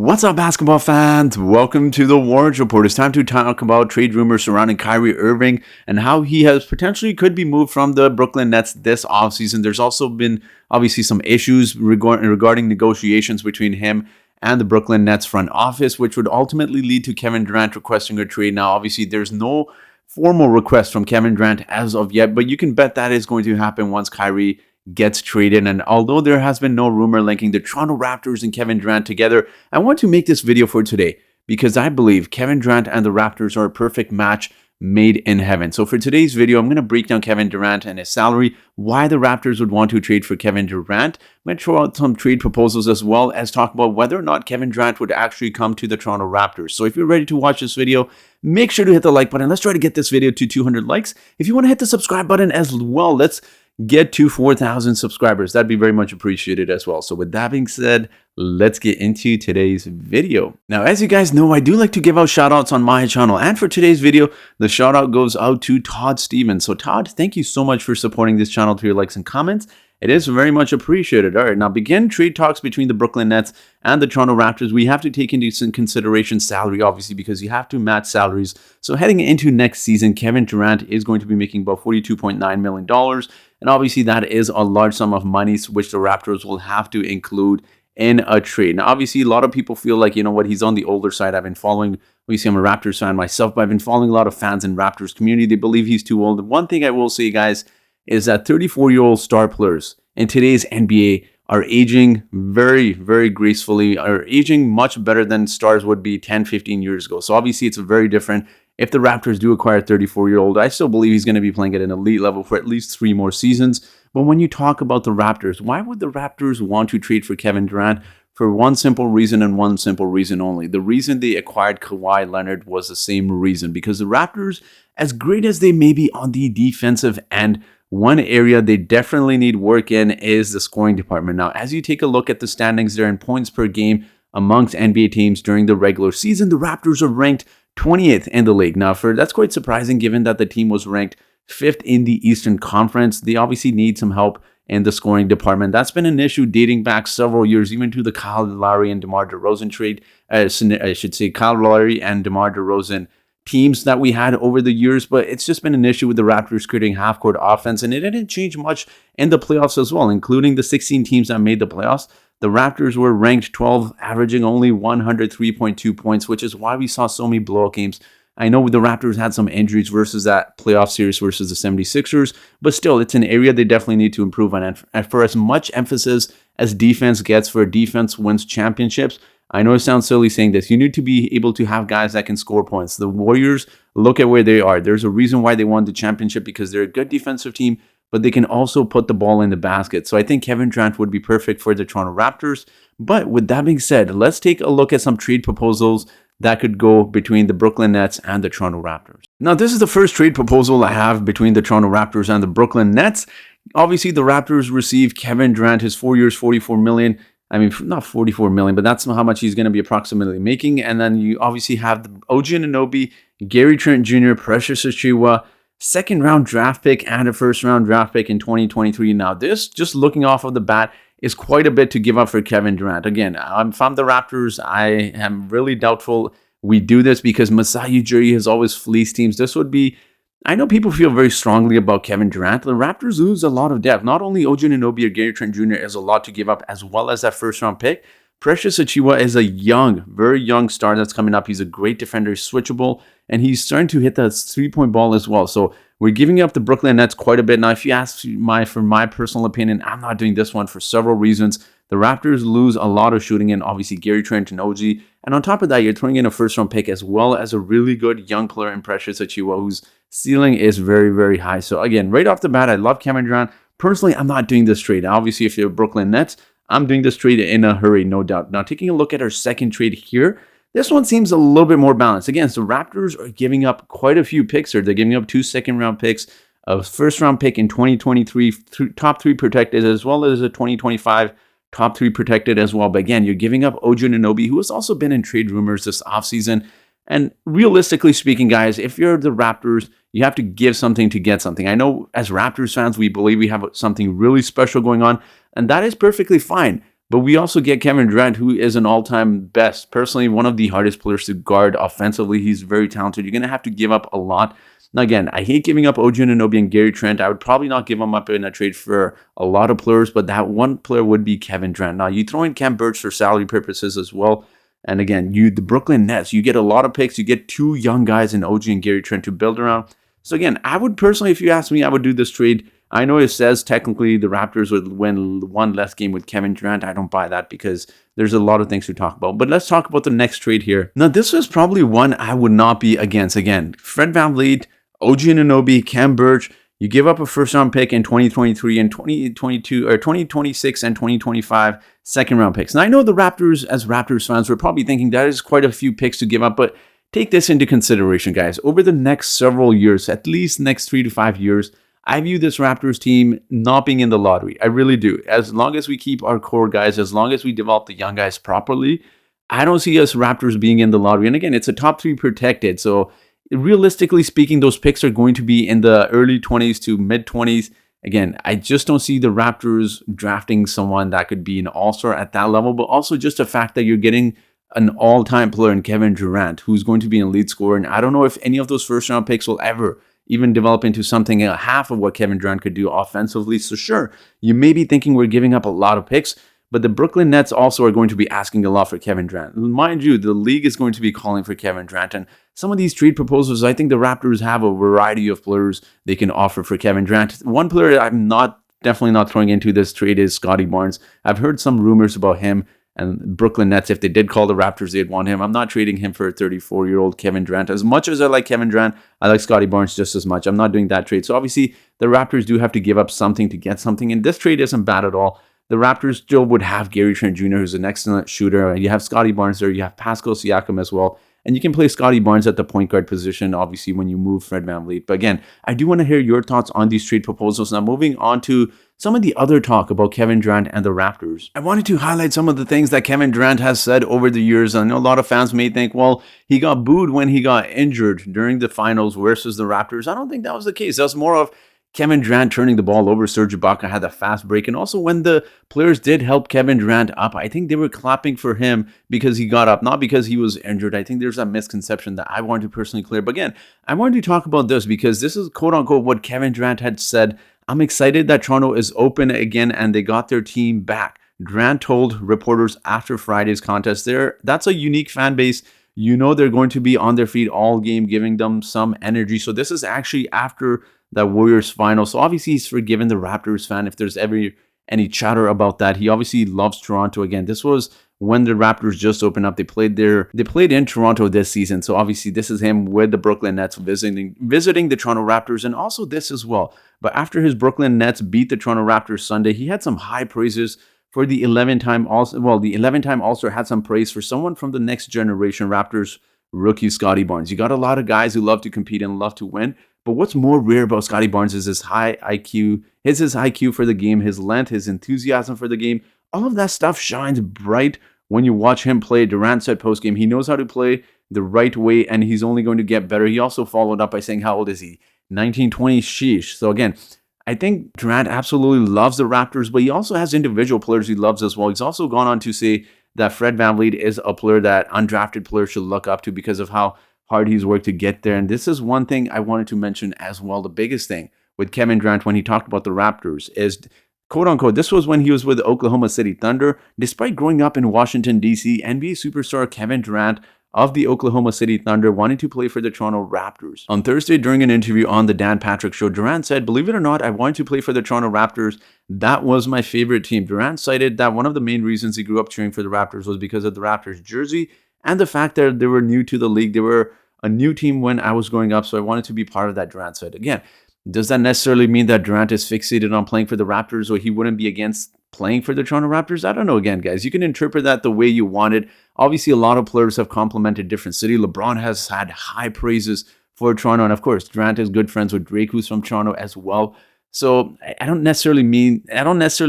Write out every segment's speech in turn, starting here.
What's up, basketball fans? Welcome to the Warriors Report. It's time to talk about trade rumors surrounding Kyrie Irving and how he has potentially could be moved from the Brooklyn Nets this offseason. There's also been obviously some issues regarding negotiations between him and the Brooklyn Nets front office, which would ultimately lead to Kevin Durant requesting a trade. Now, obviously, there's no formal request from Kevin Durant as of yet, but you can bet that is going to happen once Kyrie gets traded. And although there has been no rumor linking the Toronto Raptors and Kevin Durant together, I want to make this video for today because I believe Kevin Durant and the Raptors are a perfect match made in heaven. So for today's video, I'm going to break down Kevin Durant and his salary, why the Raptors would want to trade for Kevin Durant. I'm going to throw out some trade proposals as well as talk about whether or not Kevin Durant would actually come to the Toronto Raptors. So if you're ready to watch this video, make sure to hit the like button. Let's try to get this video to 200 likes. If you want to hit the subscribe button as well, let's get to 4,000 subscribers. That'd be very much appreciated as well. So with that being said, let's get into today's video. Now, as you guys know, I do like to give out shout outs on my channel. And for today's video, the shout out goes out to Todd Stevens. So Todd, thank you so much for supporting this channel through your likes and comments. It is very much appreciated. All right, now begin trade talks between the Brooklyn Nets and the Toronto Raptors. We have to take into some consideration salary, obviously, because you have to match salaries. So heading into next season, Kevin Durant is going to be making about $42.9 million. And obviously, that is a large sum of money, which the Raptors will have to include in a trade. Now, obviously, a lot of people feel like, you know what, he's on the older side. I've been following, obviously, I'm a Raptors fan myself, but I've been following a lot of fans in Raptors community. They believe he's too old. One thing I will say, guys, is that 34-year-old star players in today's NBA are aging very, very gracefully, are aging much better than stars would be 10, 15 years ago. So obviously it's very different. If the Raptors do acquire a 34-year-old, I still believe he's going to be playing at an elite level for at least 3 more seasons. But when you talk about the Raptors, why would the Raptors want to trade for Kevin Durant? For one simple reason and one simple reason only. The reason they acquired Kawhi Leonard was the same reason. Because the Raptors, as great as they may be on the defensive end, one area they definitely need work in is the scoring department. Now, as you take a look at the standings there in points per game amongst NBA teams during the regular season, the Raptors are ranked 20th in the league. Now, that's quite surprising given that the team was ranked 5th in the Eastern Conference. They obviously need some help in the scoring department. That's been an issue dating back several years, even to the Kyle Lowry and DeMar DeRozan trade. I should say Kyle Lowry and DeMar DeRozan teams that we had over the years, but it's just been an issue with the Raptors creating half-court offense, and it didn't change much in the playoffs as well, including the 16 teams that made the playoffs. The Raptors were ranked 12th, averaging only 103.2 points, which is why we saw so many blowout games. I know the Raptors had some injuries versus that playoff series versus the 76ers, but still, it's an area they definitely need to improve on. And for as much emphasis as defense gets, for defense wins championships, I know it sounds silly saying this. You need to be able to have guys that can score points. The Warriors, look at where they are. There's a reason why they won the championship because they're a good defensive team, but they can also put the ball in the basket. So I think Kevin Durant would be perfect for the Toronto Raptors. But with that being said, let's take a look at some trade proposals that could go between the Brooklyn Nets and the Toronto Raptors. Now, this is the first trade proposal I have between the Toronto Raptors and the Brooklyn Nets. Obviously, the Raptors received Kevin Durant, his 4 years, $44 million. I mean, not $44 million, but that's how much he's going to be approximately making. And then you obviously have the OG Anunoby, Gary Trent Jr., Precious Achiuwa, second-round draft pick and a first-round draft pick in 2023. Now, this, just looking off of the bat, is quite a bit to give up for Kevin Durant. Again, if I'm the Raptors, I am really doubtful we do this because Masai Ujiri has always fleeced teams. This would be, I know people feel very strongly about Kevin Durant. The Raptors lose a lot of depth. Not only OG Anunoby or Gary Trent Jr. is a lot to give up, as well as that first-round pick. Precious Achiuwa is a young, very young star that's coming up. He's a great defender, switchable, and he's starting to hit that three-point ball as well. So we're giving up the Brooklyn Nets quite a bit. Now, if you ask for my personal opinion, I'm not doing this one for several reasons. The Raptors lose a lot of shooting in, obviously, Gary Trent and OG. And on top of that, you're throwing in a first-round pick as well as a really good young player in Precious Achiuwa, whose ceiling is very, very high. So again, right off the bat, I love Kevin Durant. Personally, I'm not doing this trade. Obviously, if you're Brooklyn Nets, I'm doing this trade in a hurry, no doubt. Now, taking a look at our second trade here, this one seems a little bit more balanced. Again, so the Raptors are giving up quite a few picks here. They're giving up 2 second-round picks, a first-round pick in 2023, top 3 protected, as well as a 2025 top 3 protected as well. But again, you're giving up OG Anunoby, who has also been in trade rumors this offseason. And realistically speaking, guys, if you're the Raptors, you have to give something to get something. I know as Raptors fans, we believe we have something really special going on, and that is perfectly fine. But we also get Kevin Durant, who is an all-time best. Personally, one of the hardest players to guard offensively. He's very talented. You're going to have to give up a lot. Now, again, I hate giving up OG Anunoby and Gary Trent. I would probably not give them up in a trade for a lot of players, but that one player would be Kevin Durant. Now, you throw in Cam Birch for salary purposes as well. And again, the Brooklyn Nets, you get a lot of picks. You get two young guys in OG and Gary Trent to build around. So again, I would personally, if you ask me, I would do this trade. I know it says technically the Raptors would win one less game with Kevin Durant. I don't buy that because there's a lot of things to talk about. But let's talk about the next trade here. Now, this is probably one I would not be against. Again, Fred VanVleet, OG Anunoby, Cam Birch. You give up a first-round pick in 2023 and 2022 or 2026 and 2025 second-round picks. And I know the Raptors, as Raptors fans, were probably thinking that is quite a few picks to give up, but take this into consideration, guys. Over the next several years, at least next 3 to 5 years, I view this Raptors team not being in the lottery. I really do. As long as we keep our core guys, as long as we develop the young guys properly, I don't see us Raptors being in the lottery. And again, it's a top 3 protected, so realistically speaking, those picks are going to be in the early 20s to mid 20s. Again, I just don't see the Raptors drafting someone that could be an all-star at that level, but also just the fact that you're getting an all-time player in Kevin Durant, who's going to be an elite scorer. And I don't know if any of those first-round picks will ever even develop into something half of what Kevin Durant could do offensively. So sure, you may be thinking we're giving up a lot of picks, but the Brooklyn Nets also are going to be asking a lot for Kevin Durant. Mind you, the league is going to be calling for Kevin Durant. And some of these trade proposals, I think the Raptors have a variety of players they can offer for Kevin Durant. One player I'm definitely not throwing into this trade is Scotty Barnes. I've heard some rumors about him and Brooklyn Nets. If they did call the Raptors, they'd want him. I'm not trading him for a 34-year-old Kevin Durant. As much as I like Kevin Durant, I like Scotty Barnes just as much. I'm not doing that trade. So obviously, the Raptors do have to give up something to get something. And this trade isn't bad at all. The Raptors still would have Gary Trent Jr., who's an excellent shooter. You have Scotty Barnes there. You have Pascal Siakam as well. And you can play Scotty Barnes at the point guard position, obviously, when you move Fred VanVleet. But again, I do want to hear your thoughts on these trade proposals. Now, moving on to some of the other talk about Kevin Durant and the Raptors. I wanted to highlight some of the things that Kevin Durant has said over the years. I know a lot of fans may think, well, he got booed when he got injured during the finals versus the Raptors. I don't think that was the case. That was more of Kevin Durant turning the ball over. Serge Ibaka had a fast break. And also when the players did help Kevin Durant up, I think they were clapping for him because he got up, not because he was injured. I think there's a misconception that I want to personally clear. But again, I wanted to talk about this because this is quote unquote what Kevin Durant had said. I'm excited that Toronto is open again and they got their team back. Durant told reporters after Friday's contest that's a unique fan base. You know they're going to be on their feet all game, giving them some energy. So this is actually after that Warriors final. So obviously he's forgiven the Raptors fan if there's ever any chatter about that. He obviously loves Toronto. Again, this was when the Raptors just opened up. They played in Toronto this season. So obviously this is him with the Brooklyn Nets visiting the Toronto Raptors, and also this as well. But after his Brooklyn Nets beat the Toronto Raptors Sunday, he had some high praises for the 11-time All-Star. Well, the 11-time All-Star had some praise for someone from the next generation Raptors rookie, Scotty Barnes. You got a lot of guys who love to compete and love to win. But what's more rare about Scotty Barnes is his high IQ, his IQ for the game, his length, his enthusiasm for the game. All of that stuff shines bright when you watch him play. Durant said post-game, he knows how to play the right way, and he's only going to get better. He also followed up by saying, how old is he? 19, 20, sheesh. So again, I think Durant absolutely loves the Raptors, but he also has individual players he loves as well. He's also gone on to say that Fred VanVleet is a player that undrafted players should look up to because of how hard he's worked to get there. And this is one thing I wanted to mention as well. The biggest thing with Kevin Durant when he talked about the Raptors is, quote unquote, this was when he was with the Oklahoma City Thunder. Despite growing up in Washington, D.C., NBA superstar Kevin Durant of the Oklahoma City Thunder wanted to play for the Toronto Raptors. On Thursday, during an interview on the Dan Patrick Show, Durant said, believe it or not, I wanted to play for the Toronto Raptors. That was my favorite team. Durant cited that one of the main reasons he grew up cheering for the Raptors was because of the Raptors jersey and the fact that they were new to the league. They were a new team when I was growing up, so I wanted to be part of that, Durant said. Again, does that necessarily mean that Durant is fixated on playing for the Raptors or he wouldn't be against playing for the Toronto Raptors? I don't know. Again, guys, you can interpret that the way you want it. Obviously, a lot of players have complimented different city. LeBron has had high praises for Toronto, and of course, Durant is good friends with Drake, who's from Toronto as well. So I don't necessarily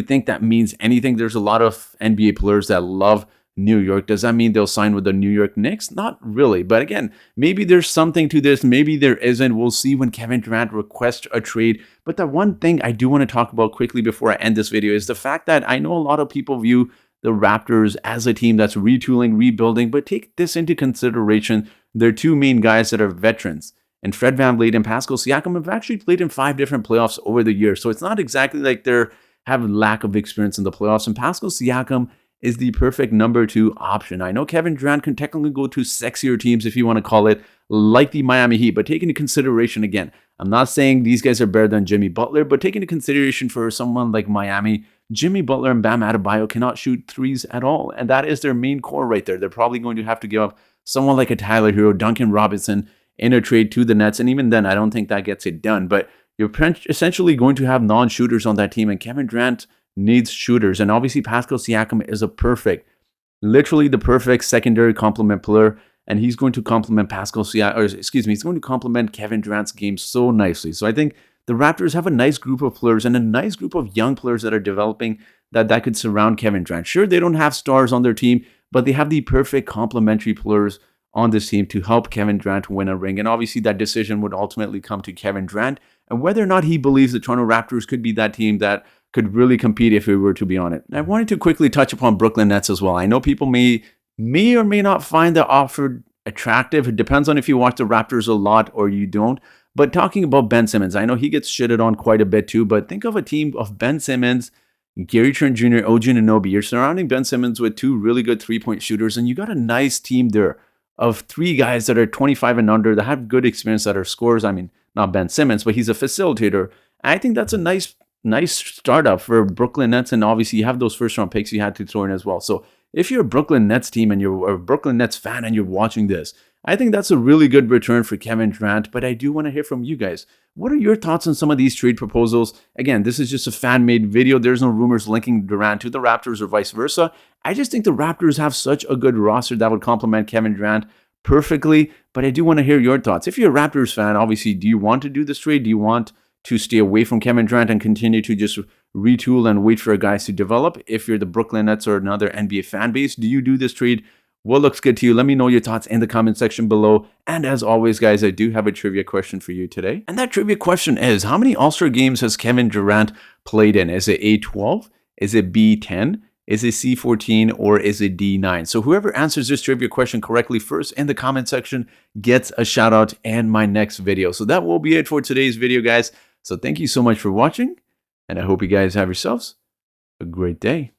think that means anything. There's a lot of NBA players that love New York. Does that mean they'll sign with the New York Knicks? Not really. But again, maybe there's something to this. Maybe there isn't. We'll see when Kevin Durant requests a trade. But the one thing I do want to talk about quickly before I end this video is the fact that I know a lot of people view the Raptors as a team that's retooling, rebuilding, but take this into consideration. Their two main guys that are veterans, and Fred VanVleet and Pascal Siakam, have actually played in 5 different playoffs over the years. So it's not exactly like they're have lack of experience in the playoffs. And Pascal Siakam is the perfect number 2 option. I know Kevin Durant can technically go to sexier teams, if you want to call it, like the Miami Heat, but take into consideration, again, I'm not saying these guys are better than Jimmy Butler, but take into consideration for someone like Miami, Jimmy Butler and Bam Adebayo cannot shoot threes at all, and that is their main core right there. They're probably going to have to give up someone like a Tyler Hero, Duncan Robinson in a trade to the Nets, and even then, I don't think that gets it done. But you're essentially going to have non-shooters on that team, and Kevin Durant needs shooters, and obviously Pascal Siakam is a literally the perfect secondary complement player, and he's going to complement he's going to complement Kevin Durant's game so nicely. So I think the Raptors have a nice group of players and a nice group of young players that are developing that could surround Kevin Durant. Sure, they don't have stars on their team, but they have the perfect complementary players on this team to help Kevin Durant win a ring. And obviously that decision would ultimately come to Kevin Durant and whether or not he believes the Toronto Raptors could be that team that could really compete if we were to be on it. And I wanted to quickly touch upon Brooklyn Nets as well. I know people may or may not find the offer attractive. It depends on if you watch the Raptors a lot or you don't. But talking about Ben Simmons, I know he gets shitted on quite a bit too, but think of a team of Ben Simmons, Gary Trent Jr., OG Anunoby. You're surrounding Ben Simmons with 2 really good 3-point shooters, and you got a nice team there of 3 guys that are 25 and under, that have good experience, that are scorers. I mean, not Ben Simmons, but he's a facilitator. And I think that's a nice startup for Brooklyn Nets, and obviously you have those first-round picks you had to throw in as well. So if you're a Brooklyn Nets team and you're a Brooklyn Nets fan and you're watching this, I think that's a really good return for Kevin Durant, but I do want to hear from you guys. What are your thoughts on some of these trade proposals? Again, this is just a fan-made video. There's no rumors linking Durant to the Raptors or vice versa. I just think the Raptors have such a good roster that would complement Kevin Durant perfectly, but I do want to hear your thoughts. If you're a Raptors fan, obviously, do you want to do this trade? Do you want to stay away from Kevin Durant and continue to just retool and wait for guys to develop? If you're the Brooklyn Nets or another NBA fan base, do you do this trade? What looks good to you? Let me know your thoughts in the comment section below. And as always, guys, I do have a trivia question for you today. And that trivia question is, how many All-Star games has Kevin Durant played in? Is it A12? Is it B10? Is it C14? Or is it D9? So whoever answers this trivia question correctly first in the comment section gets a shout out in my next video. So that will be it for today's video, guys. So thank you so much for watching, and I hope you guys have yourselves a great day.